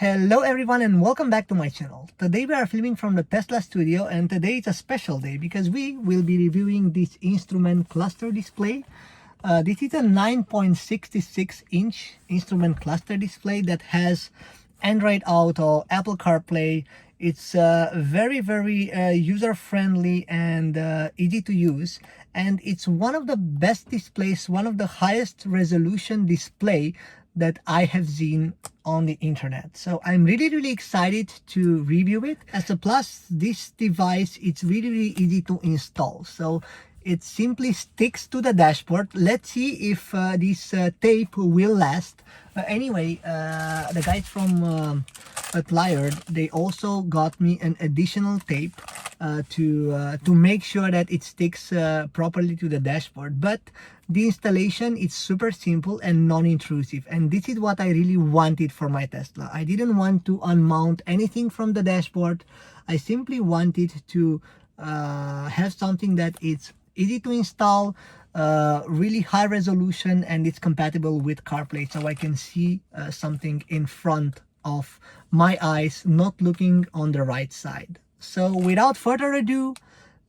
Hello everyone and welcome back to my channel. Today we are filming from the Tesla studio, and today it's a special day because we will be reviewing this instrument cluster display. This is a 9.66 inch instrument cluster display that has Android Auto, Apple CarPlay. It's very user-friendly and easy to use, and it's one of the best displays, one of the highest resolution display that I have seen on the internet. So I'm really excited to review it. As a plus, this device, it's really easy to install. So it simply sticks to the dashboard. Let's see if this tape will last. Anyway, the guys from Liard, they also got me an additional tape to make sure that it sticks properly to the dashboard. But the installation is super simple and non-intrusive, and this is what I really wanted for my Tesla. I didn't want to unmount anything from the dashboard. I simply wanted to have something that is easy to install, really high resolution, and it's compatible with CarPlay, so I can see something in front of my eyes, not looking on the right side. So without further ado,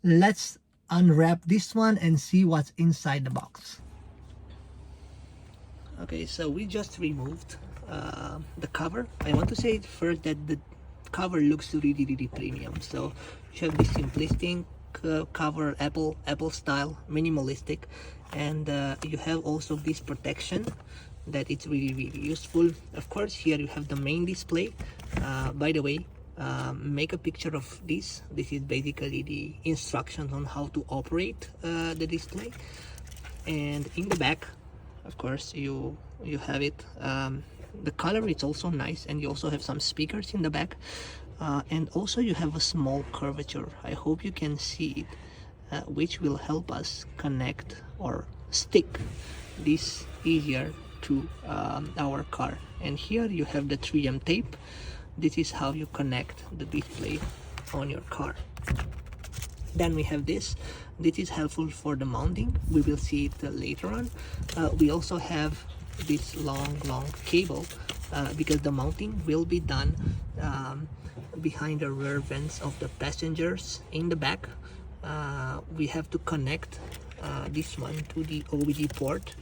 let's unwrap this one and see what's inside the box. Okay, so we just removed the cover. I want to say first that the cover looks really premium. So you have this simplistic cover, Apple style, minimalistic, and you have also this protection that it's really useful. Of course, here you have the main display. By the way, make a picture of this. This is basically the instructions on how to operate the display. And in the back, of course, you have it. The color is also nice, and you also have some speakers in the back. And also you have a small curvature. I hope you can see it, which will help us connect or stick this easier to our car. And here you have the 3M tape. This is how you connect the display on your car. Then we have this. This is helpful for the mounting. We will see it later on. We also have this long cable because the mounting will be done behind the rear vents of the passengers in the back. We have to connect this one to the OBD port.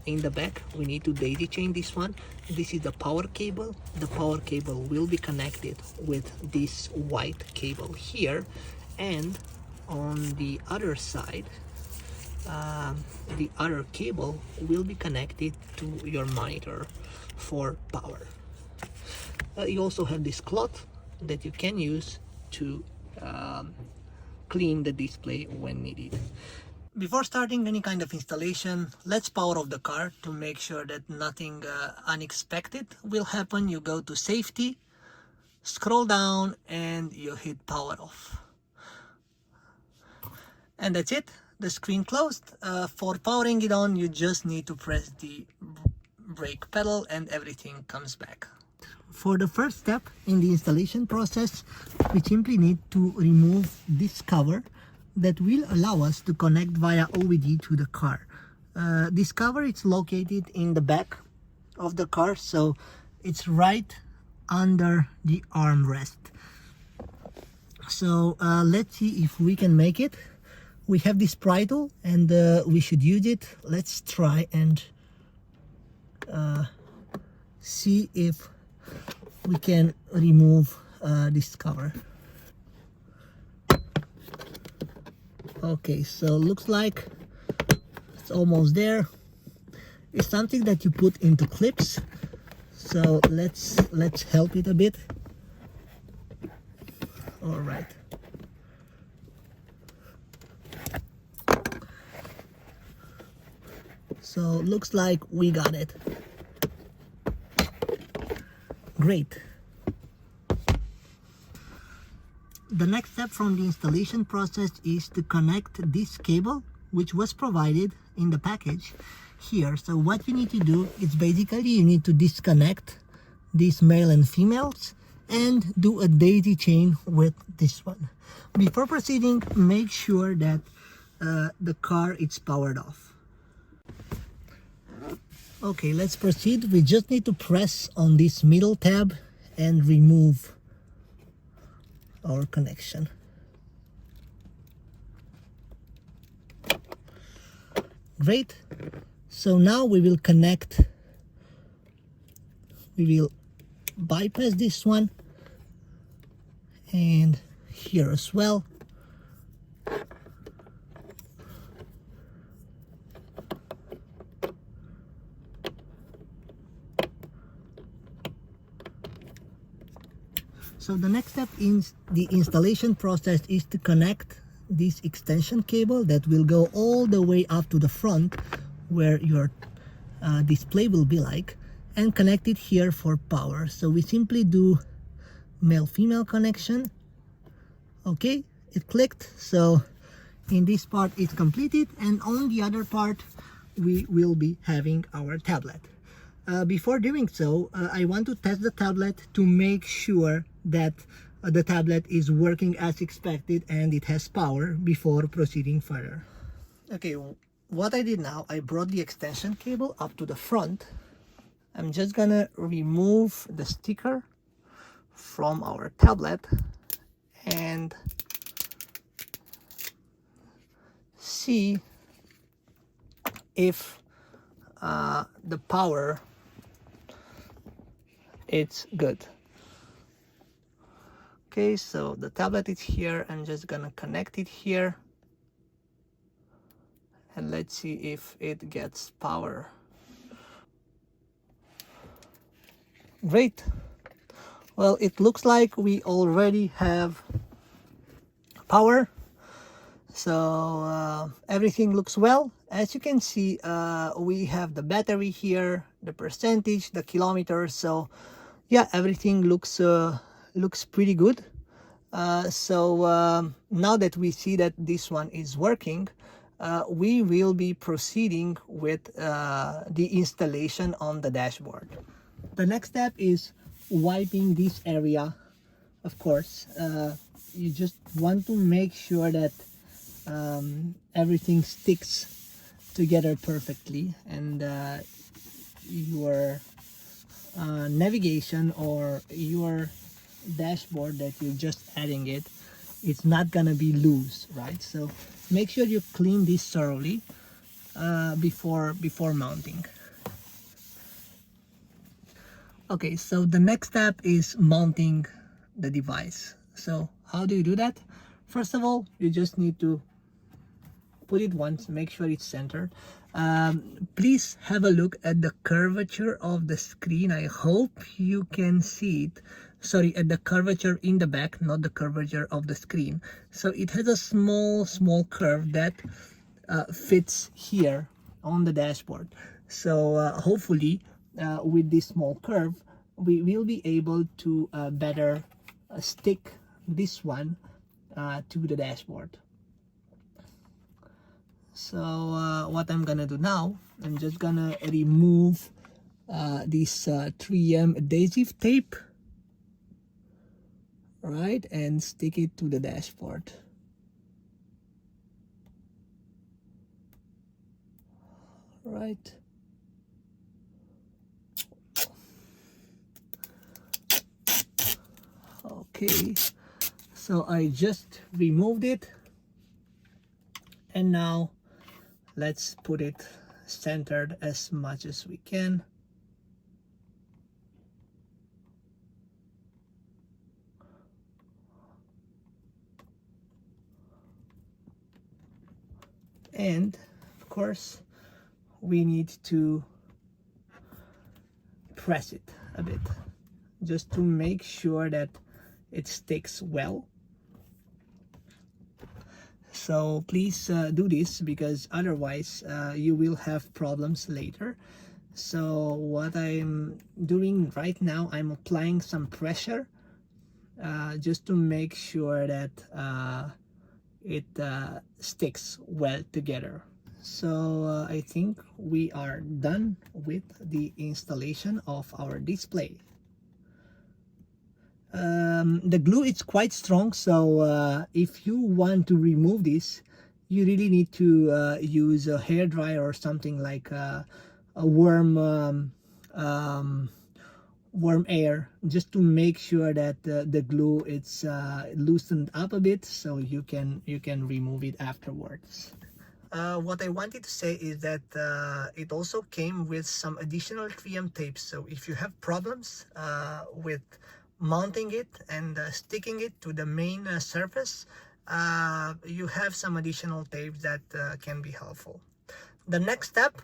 In the back, we need to daisy chain this one. This is the power cable. The power cable will be connected with this white cable here, and on the other side, the other cable will be connected to your monitor for power. You also have this cloth that you can use to clean the display when needed. Before starting any kind of installation, let's power off the car to make sure that nothing unexpected will happen. You go to safety, scroll down, and you hit power off. And that's it. The screen closed. For powering it on, you just need to press the brake pedal and everything comes back. For the first step in the installation process, we simply need to remove this cover that will allow us to connect via OBD to the car. This cover is located in the back of the car, so it's right under the armrest. So let's see if we can make it. We have this pry tool and we should use it. Let's try and see if we can remove this cover. Okay, so looks like it's almost there. It's something that you put into clips, so let's help it a bit. All right. So looks like we got it. Great. The next step from the installation process is to connect this cable, which was provided in the package here. So what you need to do is basically you need to disconnect these male and females and do a daisy chain with this one. Before proceeding, make sure that the car is powered off. Okay, let's proceed. We just need to press on this middle tab and remove our connection. Great. So now we will connect, we will bypass this one and here as well. So the next step in the installation process is to connect this extension cable that will go all the way up to the front where your display will be like, and connect it here for power. So we simply do male-female connection. Okay, it clicked. So in this part it's completed, and on the other part we will be having our tablet. Before doing so, I want to test the tablet to make sure that the tablet is working as expected and it has power before proceeding further. Okay, what I did now, I brought the extension cable up to the front. I'm just gonna remove the sticker from our tablet and see if the power it's good. Okay, so the tablet is here. I'm just gonna connect it here and let's see if it gets power. Great. Well, it looks like we already have power, so everything looks well. As you can see, we have the battery here, the percentage, the kilometers. So yeah, everything looks pretty good. So now that we see that this one is working, we will be proceeding with the installation on the dashboard. The next step is wiping this area. Of course, you just want to make sure that everything sticks together perfectly, and your navigation or your dashboard that you're just adding it's not gonna be loose, right? So make sure you clean this thoroughly before mounting. Okay, so the next step is mounting the device. So how do you do that? First of all, you just need to put it once, make sure it's centered. Please have a look at the curvature of the screen. I hope you can see it. Sorry, at the curvature in the back, not the curvature of the screen. So it has a small curve that fits here on the dashboard. So hopefully with this small curve we will be able to better stick this one to the dashboard. So what I'm gonna do now, I'm just gonna remove this 3M adhesive tape, right, and stick it to the dashboard. Right. Okay, so I just removed it, and now let's put it centered as much as we can. And of course we need to press it a bit just to make sure that it sticks well. So please do this, because otherwise you will have problems later. So what I'm doing right now, I'm applying some pressure just to make sure that it sticks well together. So I think we are done with the installation of our display. The glue is quite strong, so if you want to remove this, you really need to use a hair dryer or something like um, warm air, just to make sure that the glue it's loosened up a bit, so you can remove it afterwards. What I wanted to say is that it also came with some additional 3M tapes, so if you have problems with mounting it and sticking it to the main surface, you have some additional tapes that can be helpful. The next step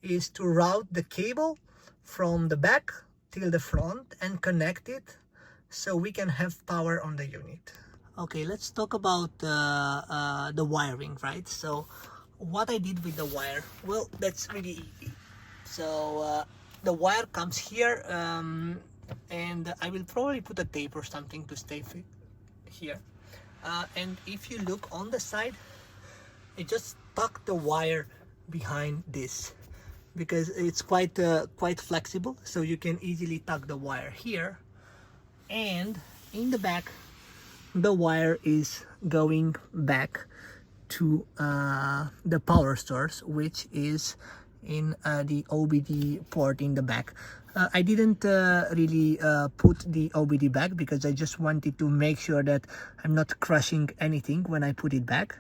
is to route the cable from the back till the front and connect it so we can have power on the unit. Okay, let's talk about the wiring, right? So what I did with the wire, well, that's really easy. So the wire comes here, and I will probably put a tape or something to stay here. And if you look on the side, I just tuck the wire behind this because it's quite flexible, so you can easily tuck the wire here. And in the back, the wire is going back to the power source, which is in the OBD port in the back. I didn't really put the OBD back because I just wanted to make sure that I'm not crushing anything when I put it back.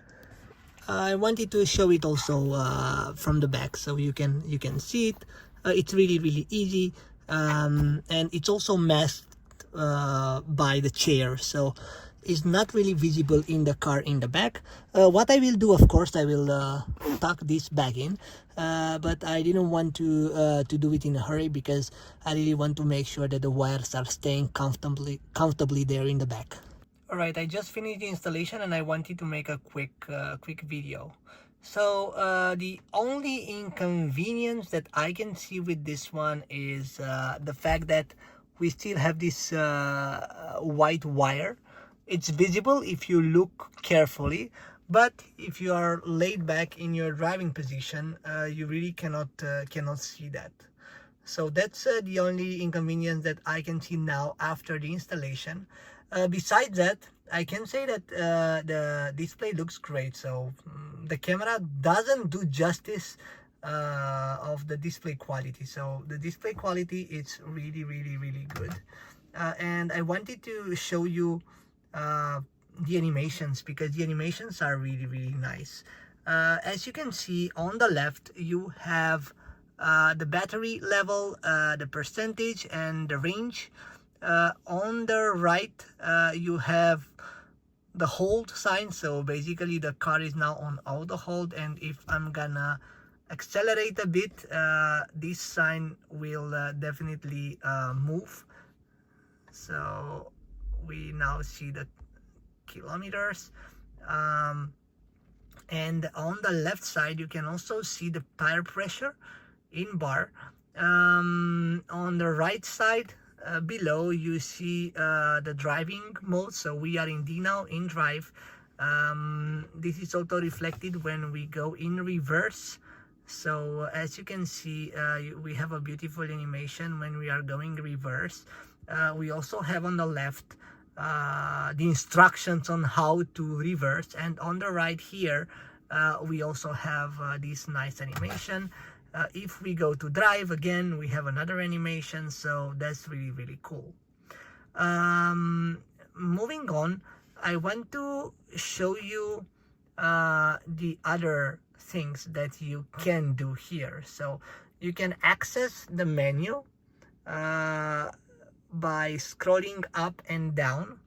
I wanted to show it also from the back so you can see it. It's really easy, and it's also masked by the chair, so it's not really visible in the car in the back. What I will do, of course, I will tuck this back in, but I didn't want to do it in a hurry because I really want to make sure that the wires are staying comfortably there in the back. Alright, I just finished the installation and I wanted to make a quick video. So the only inconvenience that I can see with this one is the fact that we still have this white wire. It's visible if you look carefully, but if you are laid back in your driving position, you really cannot see that. So that's the only inconvenience that I can see now after the installation. Besides that, I can say that the display looks great. So the camera doesn't do justice of the display quality. So the display quality is really good. And I wanted to show you the animations because the animations are really nice. As you can see on the left, you have the battery level, the percentage, and the range. On the right, you have the hold sign, so basically the car is now on auto hold, and if I'm gonna accelerate a bit, this sign will definitely move. So we now see the kilometers, and on the left side you can also see the tire pressure in bar. On the right side below you see the driving mode, so we are in D now, in drive. This is also reflected when we go in reverse. So as you can see, we have a beautiful animation when we are going reverse. We also have on the left the instructions on how to reverse, and on the right here we also have this nice animation. If we go to drive again, we have another animation, so that's really cool. Moving on, I want to show you the other things that you can do here. So you can access the menu by scrolling up and down.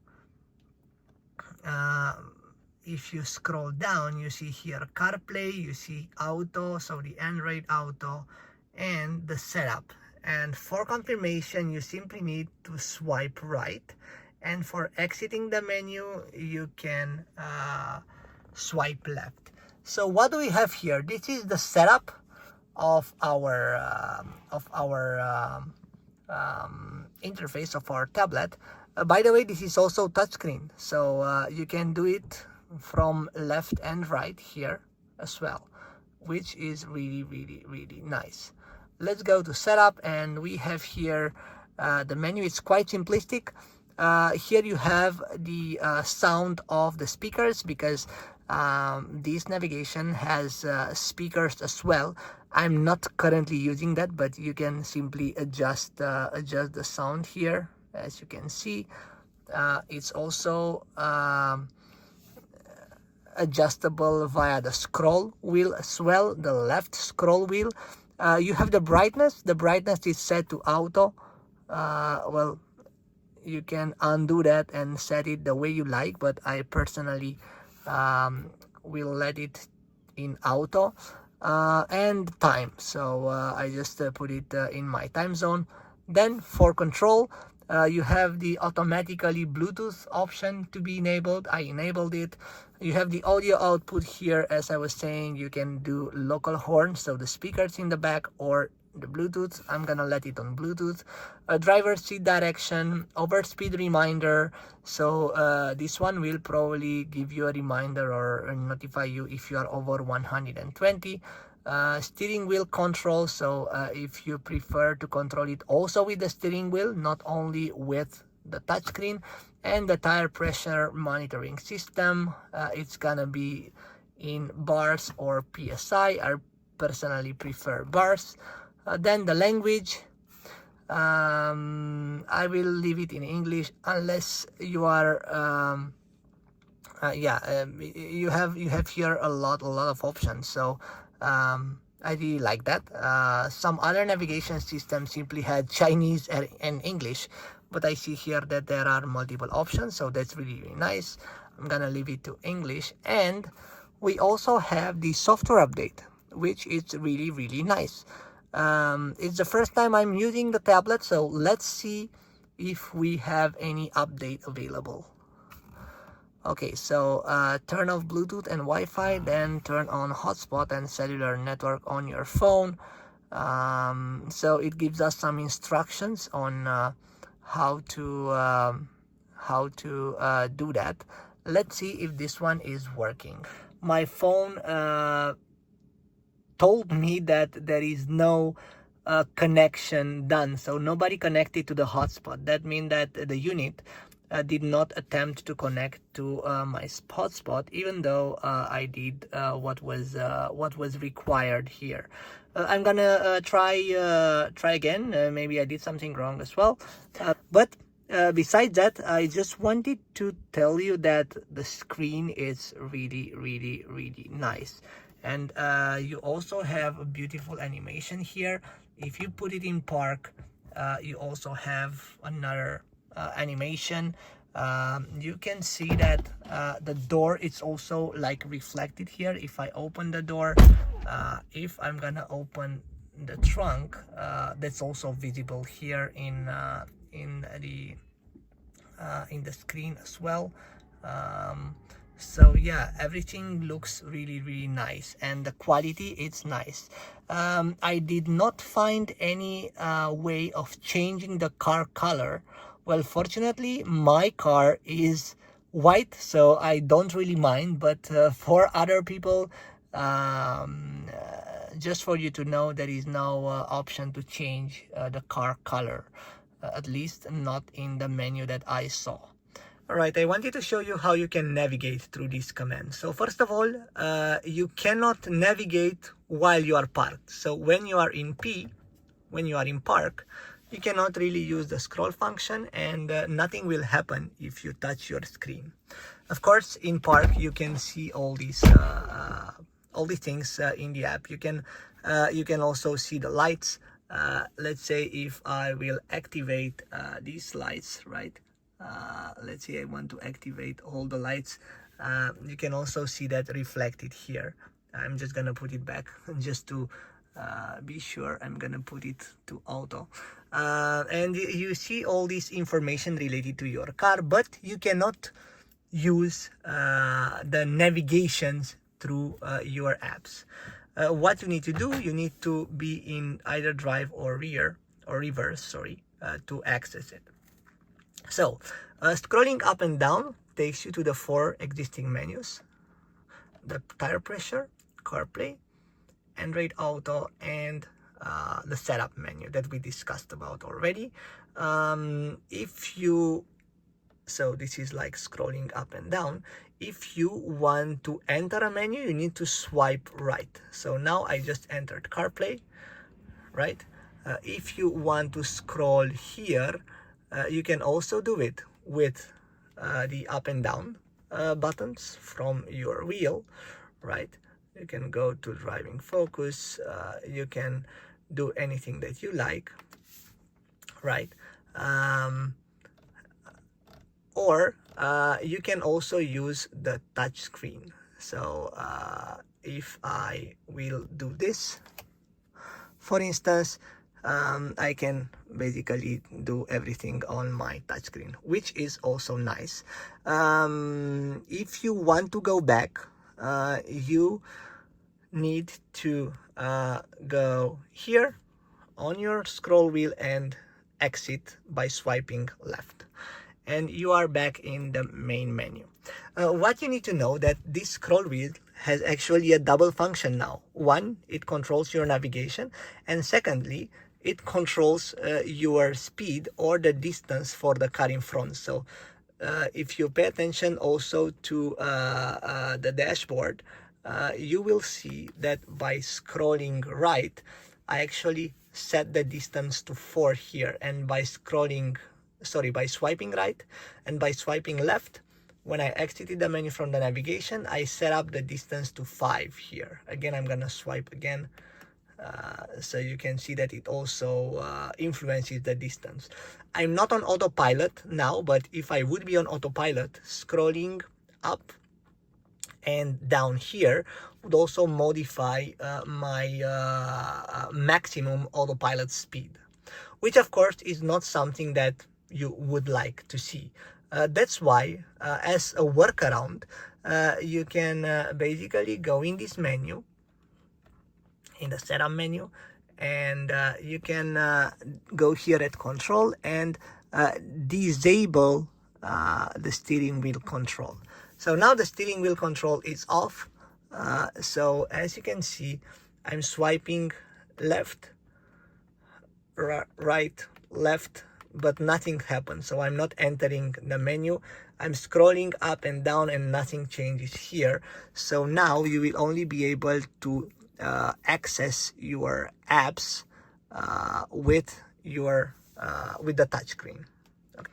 If you scroll down, you see here CarPlay, you see Auto, so the Android Auto, and the setup. And for confirmation, you simply need to swipe right, and for exiting the menu, you can swipe left. So what do we have here? This is the setup of our interface of our tablet. By the way, this is also touchscreen, so you can do it from left and right here as well, which is really nice. Let's go to setup, and we have here the menu. It's quite simplistic. Here you have the sound of the speakers, because This navigation has speakers as well. I'm not currently using that, but you can simply adjust the sound here, as you can see. It's also adjustable via the scroll wheel as well, the left scroll wheel. You have the brightness is set to auto. Well, you can undo that and set it the way you like, but I personally will let it in auto. And time, so I just put it in my time zone. Then for control, you have the automatically Bluetooth option to be enabled. I enabled it. You have the audio output here. As I was saying, you can do local horn, so the speakers in the back, or the Bluetooth. I'm gonna let it on Bluetooth. Driver seat direction, overspeed reminder. So this one will probably give you a reminder or notify you if you are over 120. Steering wheel control, so if you prefer to control it also with the steering wheel, not only with the touchscreen. And the tire pressure monitoring system, it's gonna be in bars or PSI. I personally prefer bars. Then the language, I will leave it in English unless you are you have here a lot of options. So I really like that. Some other navigation systems simply had Chinese and English, but I see here that there are multiple options, so that's really nice. I'm gonna leave it to English. And we also have the software update, which is really nice. It's the first time I'm using the tablet, so let's see if we have any update available. Okay, so turn off Bluetooth and Wi-Fi, then turn on hotspot and cellular network on your phone. So it gives us some instructions on how to do that. Let's see if this one is working. My phone told me that there is no connection done, so nobody connected to the hotspot. That means that the unit did not attempt to connect to my hotspot, even though I did what was required here. I'm gonna try again. Maybe I did something wrong as well. But besides that, I just wanted to tell you that the screen is really nice. And you also have a beautiful animation here. If you put it in park, you also have another animation. You can see that the door is also like reflected here. If I open the door, if I'm gonna open the trunk, that's also visible here in the screen as well. So yeah, everything looks really nice, and the quality, it's nice. I did not find any way of changing the car color. Well, fortunately my car is white, so I don't really mind, but for other people, just for you to know, there is no option to change the car color, at least not in the menu that I saw. Alright, I wanted to show you how you can navigate through this command. So first of all, you cannot navigate while you are parked. So when you are in park, you cannot really use the scroll function, and nothing will happen if you touch your screen. Of course, in park you can see all these things in the app. You can also see the lights. Let's say if I will activate these lights, right? Let's say I want to activate all the lights. You can also see that reflected here. I'm just gonna put it back just to be sure. I'm gonna put it to auto, and you see all this information related to your car, but you cannot use the navigations through your apps. What you need to do, you need to be in either drive or reverse, to access it. So scrolling up and down takes you to the 4 existing menus: the tire pressure, CarPlay, Android Auto, and the setup menu that we discussed about already. If you So this is like scrolling up and down. If you want to enter a menu, you need to swipe right. So now I just entered CarPlay, right? If you want to scroll here, you can also do it with the up and down buttons from your wheel, right? You can go to driving focus, you can do anything that you like, right? Or you can also use the touch screen. So if I will do this, for instance, I can basically do everything on my touchscreen, which is also nice. If you want to go back, you need to go here on your scroll wheel and exit by swiping left, and you are back in the main menu. What you need to know that this scroll wheel has actually a double function now. One, it controls your navigation, and secondly, it controls your speed or the distance for the car in front. So if you pay attention also to the dashboard, you will see that by scrolling right, I actually set the distance to 4 here, and by swiping right and by swiping left, when I exited the menu from the navigation, I set up the distance to 5 here. Again, I'm gonna swipe again, so you can see that it also influences the distance. I'm not on autopilot now, but if I would be on autopilot, scrolling up and down here would also modify my maximum autopilot speed, which of course is not something that you would like to see. That's why as a workaround, you can basically go in this menu, in the setup menu, and you can go here at control and disable the steering wheel control. So now the steering wheel control is off. So as you can see, I'm swiping left, right, left, but nothing happens. So I'm not entering the menu. I'm scrolling up and down and nothing changes here. So now you will only be able to access your apps with the touchscreen. Okay.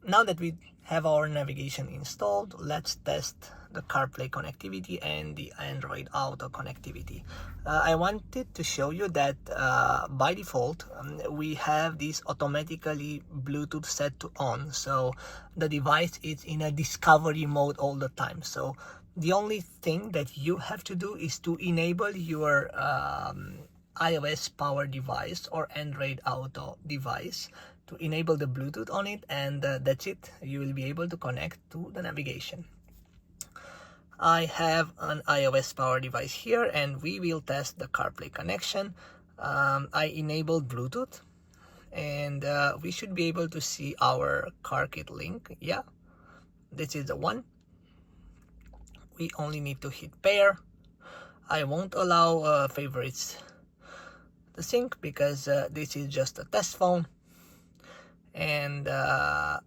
Now that we have our navigation installed, let's test the CarPlay connectivity and the Android Auto connectivity. I wanted to show you that by default we have this automatically Bluetooth set to on, so the device is in a discovery mode all the time. So the only thing that you have to do is to enable your iOS power device or Android Auto device to enable the Bluetooth on it, and that's it. You will be able to connect to the navigation. I have an iOS power device here, and we will test the CarPlay connection. I enabled Bluetooth, and we should be able to see our CarKit link. Yeah, this is the one. We only need to hit pair. I won't allow favorites to sync because this is just a test phone, and I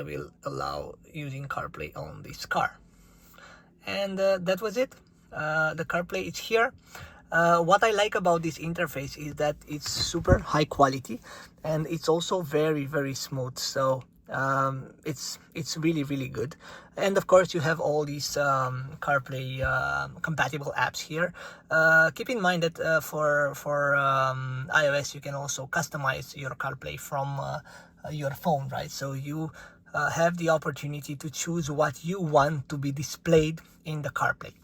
will allow using CarPlay on this car. And that was it. The CarPlay is here. What I like about this interface is that it's super high quality, and it's also very, very smooth. So it's really good. And of course you have all these CarPlay compatible apps here. Keep in mind that for iOS you can also customize your CarPlay from your phone, right? So you have the opportunity to choose what you want to be displayed in the CarPlay.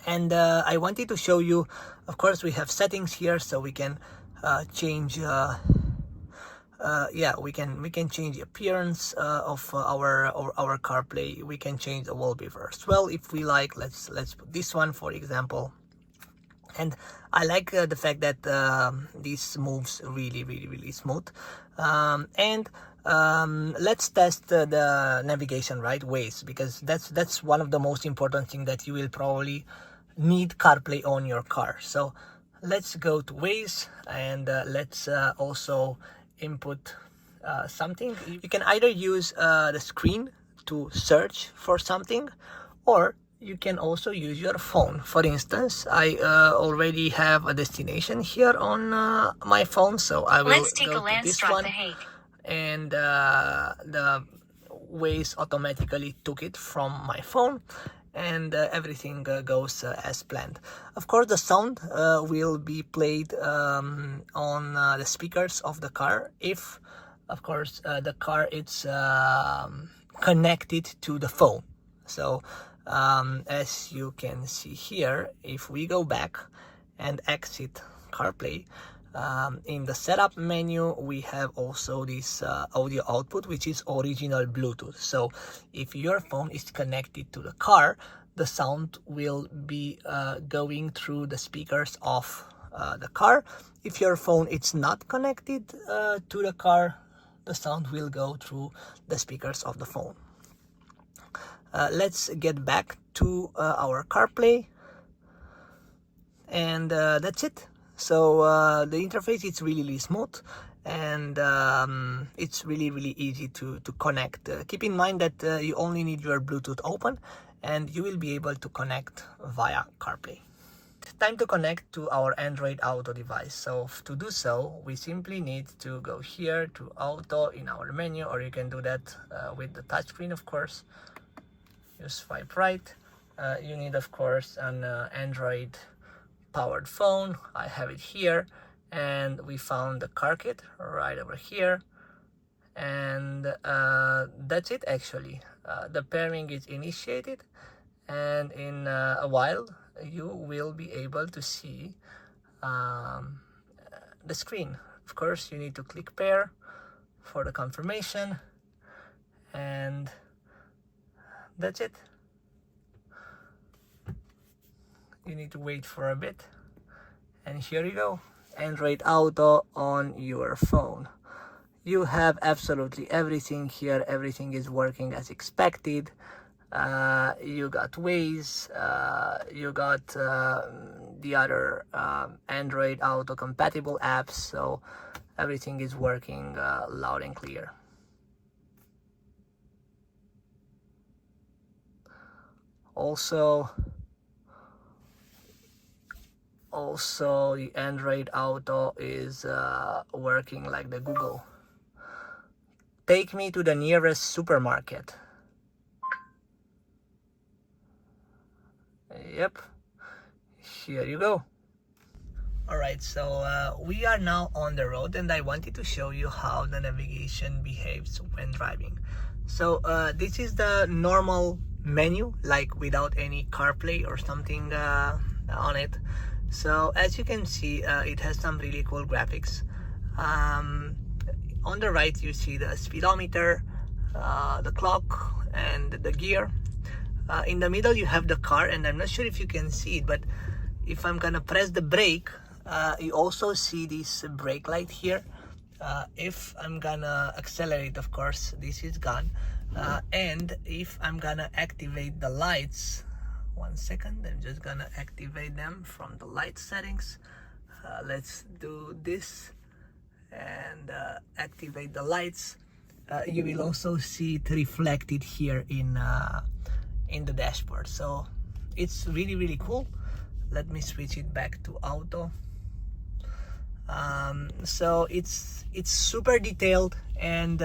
And I wanted to show you, of course we have settings here, so we can change we can change the appearance of our CarPlay. We can change the wallpaper as well if we like. Let's put this one for example. And I like the fact that this moves really smooth. Let's test the navigation, right? Ways, because that's one of the most important thing that you will probably need CarPlay on your car. So let's go to Waze, and let's also input something, you can either use the screen to search for something, or you can also use your phone. For instance, I already have a destination here on my phone, so I will go to this one, and the Waze automatically took it from my phone, and everything goes as planned. Of course, the sound will be played on the speakers of the car if, of course, the car is connected to the phone. So as you can see here, if we go back and exit CarPlay, in the setup menu we have also this audio output, which is original Bluetooth. So if your phone is connected to the car, the sound will be going through the speakers of the car. If your phone is not connected to the car, the sound will go through the speakers of the phone. Let's get back to our CarPlay, and that's it. So the interface is really smooth, and it's really easy to connect. Keep in mind that you only need your Bluetooth open, and you will be able to connect via CarPlay. Time to connect to our Android Auto device. So to do so, we simply need to go here to Auto in our menu, or you can do that with the touchscreen, of course. You swipe right. You need, of course, an Android powered phone. I have it here, and we found the car kit right over here, and that's it. Actually, the pairing is initiated, and in a while you will be able to see the screen. Of course, you need to click pair for the confirmation, and that's it. You need to wait for a bit, and here you go, Android Auto on your phone. You have absolutely everything here. Everything is working as expected. You got Waze, you got the other Android Auto compatible apps, so everything is working loud and clear. Also the Android Auto is working like the Google. Take me to the nearest supermarket. Yep, here you go. Alright, so we are now on the road, and I wanted to show you how the navigation behaves when driving. So this is the normal menu, like without any CarPlay or something on it. So as you can see, it has some really cool graphics. On the right you see the speedometer, the clock, and the gear. In the middle you have the car, and I'm not sure if you can see it, but if I'm gonna press the brake, you also see this brake light here. If I'm gonna accelerate, of course this is gone, and if I'm gonna activate the lights, one second, I'm just gonna activate them from the light settings. Let's do this and activate the lights. You will also see it reflected here in the dashboard, so it's really cool. Let me switch it back to auto. So it's super detailed, and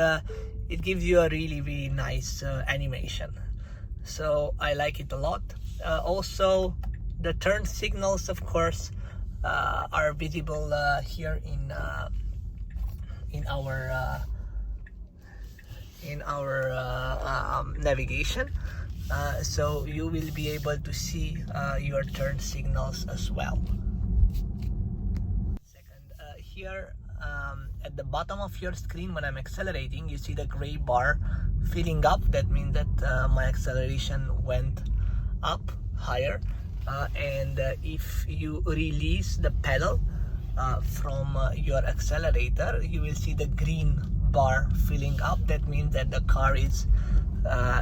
it gives you a really nice animation, so I like it a lot. Also the turn signals, of course, are visible here in our navigation, so you will be able to see your turn signals as well. Here at the bottom of your screen, when I'm accelerating, you see the gray bar filling up. That means that my acceleration went up higher, and if you release the pedal from your accelerator, you will see the green bar filling up. That means that the car is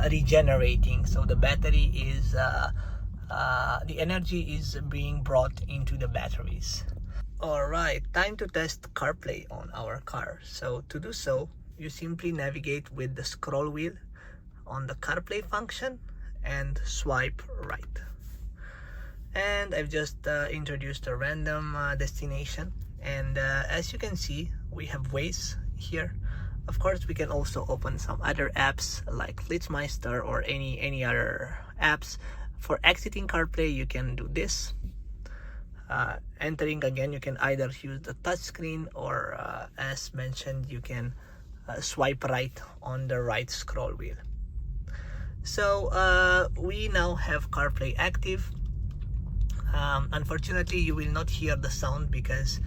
regenerating, so the battery is the energy is being brought into the batteries. Alright, time to test CarPlay on our car. So to do so, you simply navigate with the scroll wheel on the CarPlay function and swipe right. And I've just introduced a random destination, and as you can see, we have Waze here. Of course, we can also open some other apps like Fleetsmeister or any other apps. For exiting CarPlay, you can do this. Entering again, you can either use the touchscreen or as mentioned, you can swipe right on the right scroll wheel. So we now have CarPlay active. Unfortunately, you will not hear the sound because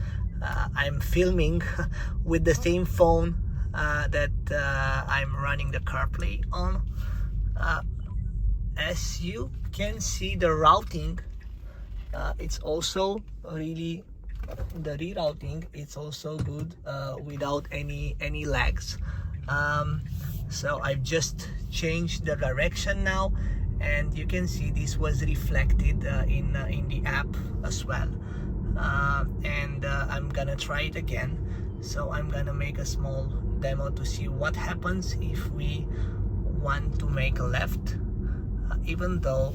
I'm filming with the same phone that I'm running the CarPlay on. As you can see, the routing, it's also really, the rerouting, it's also good without any lags. So I've just changed the direction now, and you can see this was reflected in the app as well. And I'm gonna try it again. So I'm gonna make a small demo to see what happens if we want to make a left, even though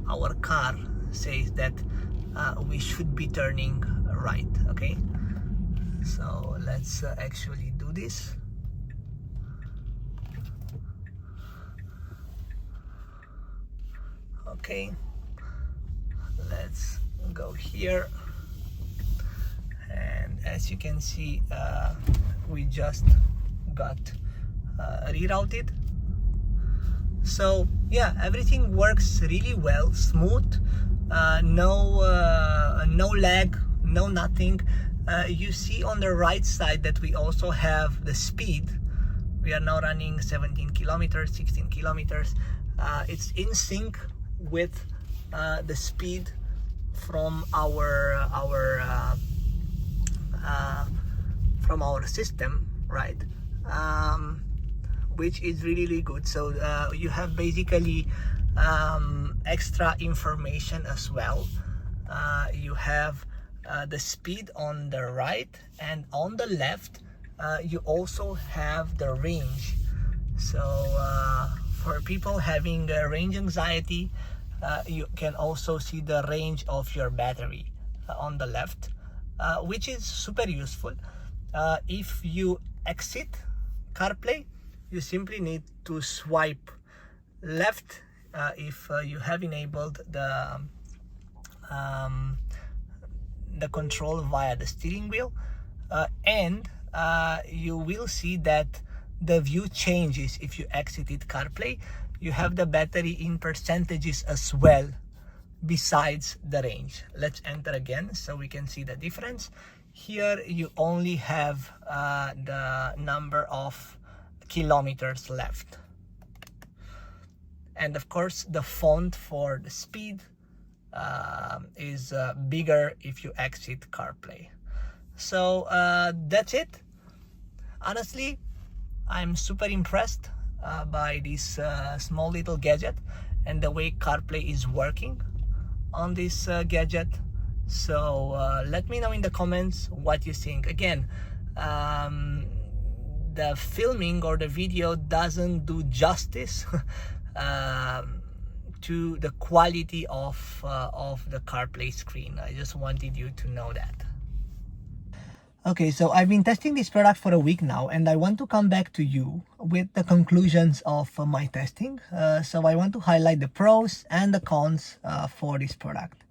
our car says that we should be turning right. Okay, so let's actually do this. Okay, let's go here, and as you can see, we just got rerouted. So yeah, everything works really well, smooth, no lag, no nothing. You see on the right side that we also have the speed. We are now running 17 kilometers, 16 kilometers. It's in sync with the speed from our system, right? Which is really good. So you have basically extra information as well. You have the speed on the right, and on the left you also have the range. So for people having range anxiety, you can also see the range of your battery on the left, which is super useful. If you exit CarPlay, you simply need to swipe left if you have enabled the control via the steering wheel, and you will see that the view changes if you exited CarPlay. You have the battery in percentages as well besides the range. Let's enter again so we can see the difference. Here you only have the number of kilometers left, and of course the font for the speed is bigger if you exit CarPlay. So that's it. Honestly, I'm super impressed by this small little gadget and the way CarPlay is working on this gadget. So let me know in the comments what you think. Again, the filming or the video doesn't do justice to the quality of the CarPlay screen. I just wanted you to know that. Okay, so I've been testing this product for a week now, and I want to come back to you with the conclusions of my testing. So I want to highlight the pros and the cons for this product.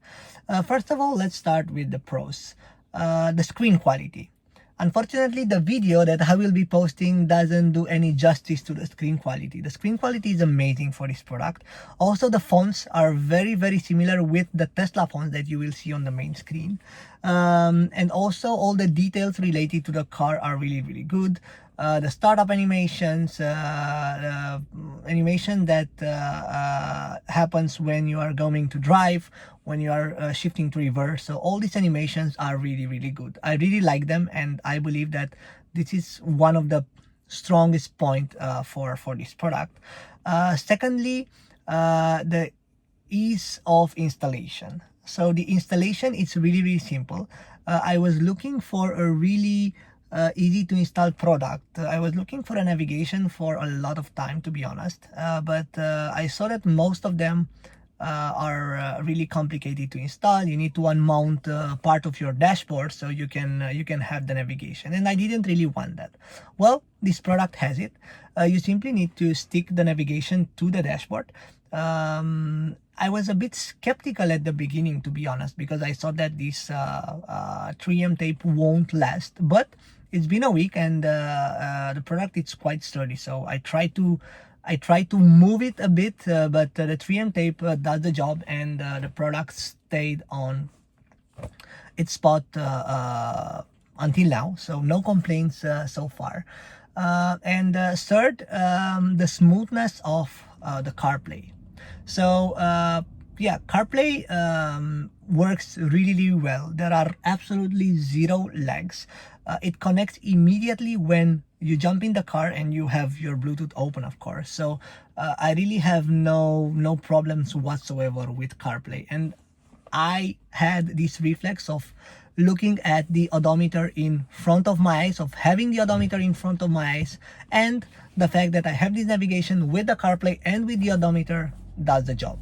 First of all, let's start with the pros. The screen quality. Unfortunately, the video that I will be posting doesn't do any justice to the screen quality. The screen quality is amazing for this product. Also, the fonts are very similar with the Tesla fonts that you will see on the main screen. And also, all the details related to the car are really good. The startup animations, the animation that happens when you are going to drive, when you are shifting to reverse. So all these animations are really good. I really like them, and I believe that this is one of the strongest point for this product. Secondly, the ease of installation. So the installation is really simple. I was looking for a really easy to install product. I was looking for a navigation for a lot of time, to be honest, but I saw that most of them are really complicated to install. You need to unmount part of your dashboard so you can have the navigation, and I didn't really want that. Well, this product has it. You simply need to stick the navigation to the dashboard. I was a bit skeptical at the beginning, to be honest, because I thought that this 3M tape won't last, but it's been a week and the product is quite sturdy. So I try to move it a bit, but the 3M tape does the job, and the product stayed on its spot until now. So no complaints so far. And third, the smoothness of the CarPlay. So yeah, CarPlay works really well. There are absolutely zero lags. It connects immediately when you jump in the car and you have your Bluetooth open, of course. So I really have no problems whatsoever with CarPlay. And I had this reflex of looking at the odometer in front of my eyes, of having the odometer in front of my eyes, and the fact that I have this navigation with the CarPlay and with the odometer does the job.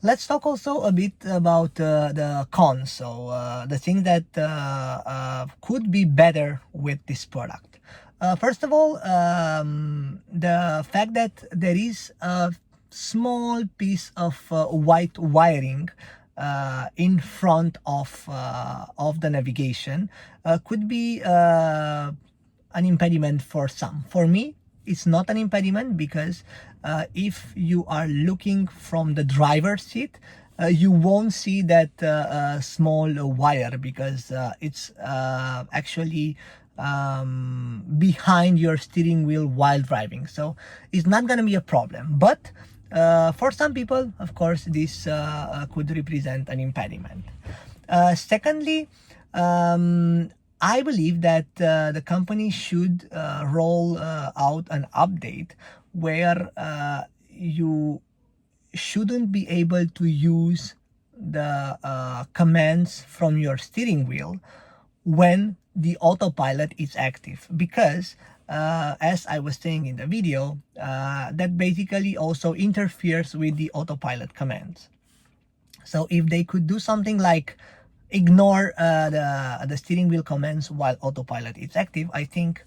Let's talk also a bit about the cons, so the things that could be better with this product. First of all, the fact that there is a small piece of white wiring in front of the navigation could be an impediment for some. For me, it's not an impediment, because if you are looking from the driver's seat, you won't see that small wire, because it's actually behind your steering wheel while driving. So it's not going to be a problem. But for some people, of course, this could represent an impediment. Secondly, I believe that the company should roll out an update where you shouldn't be able to use the commands from your steering wheel when the autopilot is active, because as I was saying in the video, that basically also interferes with the autopilot commands. So if they could do something like ignore the steering wheel commands while autopilot is active, I think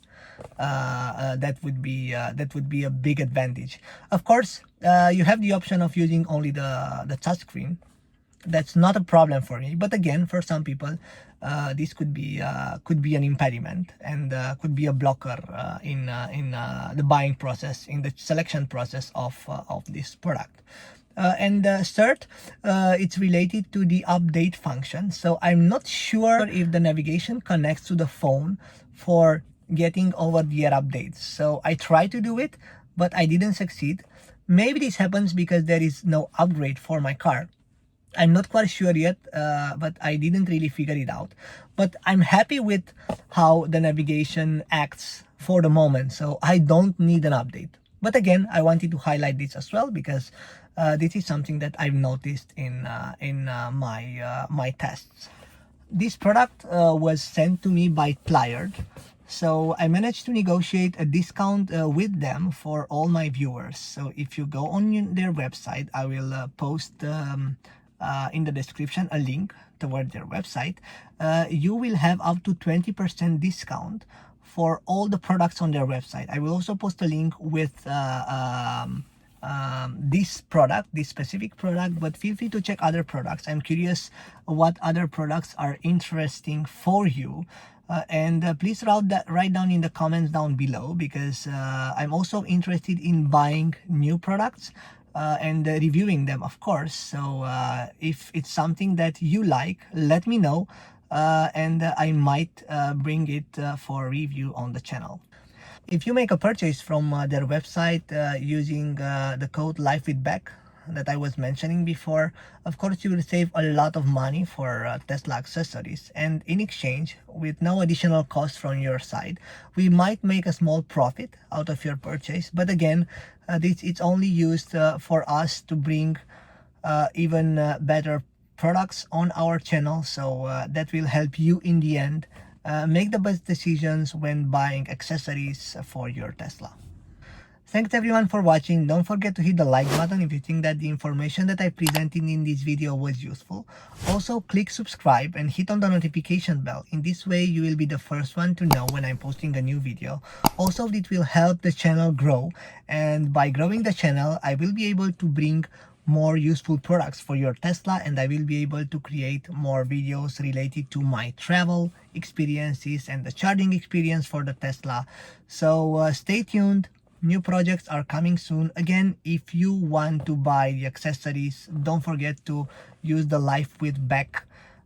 that would be a big advantage. Of course, you have the option of using only the touchscreen. That's not a problem for me, but again, for some people, this could be an impediment, and could be a blocker in the buying process, in the selection process of this product. And third, it's related to the update function. So I'm not sure if the navigation connects to the phone for getting over-the-air updates. So I tried to do it, but I didn't succeed. Maybe this happens because there is no upgrade for my car. I'm not quite sure yet, but I didn't really figure it out. But I'm happy with how the navigation acts for the moment, so I don't need an update. But again, I wanted to highlight this as well, because this is something that I've noticed in my tests. This product was sent to me by Pliard, so I managed to negotiate a discount with them for all my viewers. So if you go on their website, I will post in the description a link toward their website. You will have up to 20% discount for all the products on their website. I will also post a link with this product, this specific product, but feel free to check other products. I'm curious what other products are interesting for you. And please write down in the comments down below, because I'm also interested in buying new products and reviewing them, of course. So if it's something that you like, let me know, and I might bring it for review on the channel. If you make a purchase from their website using the code LifeWithBeck that I was mentioning before, of course you will save a lot of money for Tesla accessories, and in exchange, with no additional cost from your side, we might make a small profit out of your purchase. But again, it's only used for us to bring even better products on our channel, so that will help you in the end make the best decisions when buying accessories for your Tesla. Thanks everyone for watching. Don't forget to hit the like button if you think that the information that I presented in this video was useful. Also, click subscribe and hit on the notification bell. In this way, you will be the first one to know when I'm posting a new video. Also, it will help the channel grow, and by growing the channel, I will be able to bring more useful products for your Tesla, and I will be able to create more videos related to my travel experiences and the charging experience for the Tesla. So stay tuned. New projects are coming soon. Again, if you want to buy the accessories, don't forget to use the Life with Beck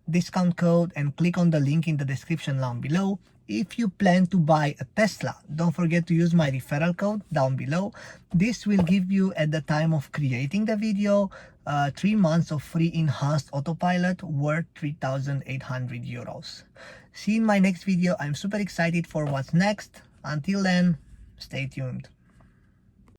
discount code and click on the link in the description down below. If you plan to buy a Tesla, don't forget to use my referral code down below. This will give you, at the time of creating the video, 3 months of free enhanced autopilot worth 3,800 euros. See you in my next video. I'm super excited for what's next. Until then, stay tuned.